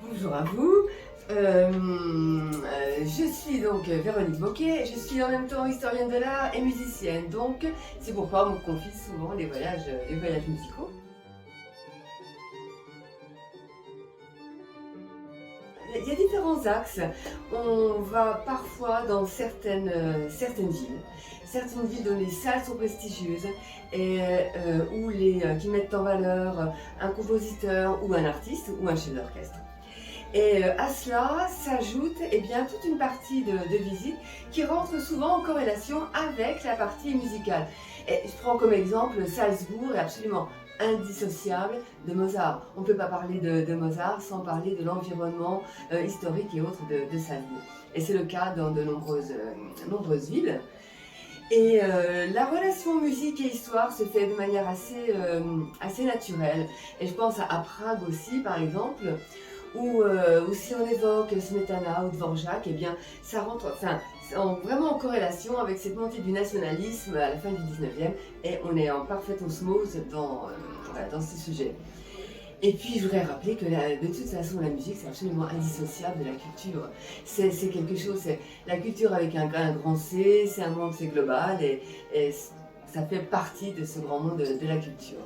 Bonjour à vous. Euh, je suis donc Véronique Boquet, je suis en même temps historienne de l'art et musicienne, donc c'est pourquoi on me confie souvent les voyages musicaux. Il y a différents axes. On va parfois dans certaines villes dont les salles sont prestigieuses et qui mettent en valeur un compositeur ou un artiste ou un chef d'orchestre. Et à cela s'ajoute toute une partie de visite qui rentre souvent en corrélation avec la partie musicale. Et je prends comme exemple Salzbourg est absolument indissociable de Mozart. On ne peut pas parler de Mozart sans parler de l'environnement historique et autres de Salzbourg. Et c'est le cas dans de nombreuses villes. Et la relation musique et histoire se fait de manière assez naturelle. Et je pense à Prague aussi, par exemple, où si on évoque Smetana ou Dvorak, eh bien, ça rentre vraiment en corrélation avec cette montée du nationalisme à la fin du 19e, et on est en parfaite osmose dans ces sujets. Et puis je voudrais rappeler que de toute façon la musique c'est absolument indissociable de la culture. C'est quelque chose, c'est la culture avec un grand C, c'est un monde, c'est global et ça fait partie de ce grand monde de la culture.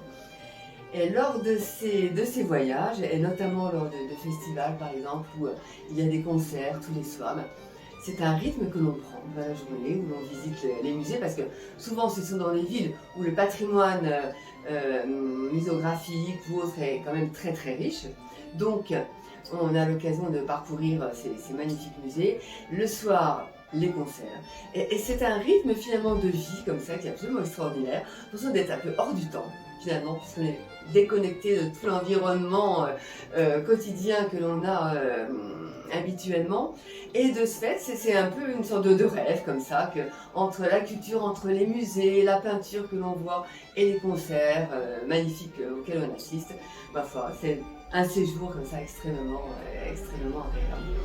Et lors de ces voyages, et notamment lors de festivals par exemple, où il y a des concerts tous les soirs, c'est un rythme que l'on prend dans la journée, où l'on visite les musées, parce que souvent ce sont dans les villes où le patrimoine muséographique ou autre est quand même très très riche. Donc on a l'occasion de parcourir ces magnifiques musées. Le soir, les concerts. Et c'est un rythme finalement de vie comme ça qui est absolument extraordinaire. Pour d'être un peu hors du temps finalement, puisqu'on est déconnecté de tout l'environnement quotidien que l'on a habituellement. Et de ce fait, c'est un peu une sorte de rêve comme ça, entre la culture, entre les musées, la peinture que l'on voit et les concerts magnifiques auxquels on assiste, ma foi, c'est un séjour comme ça extrêmement agréable.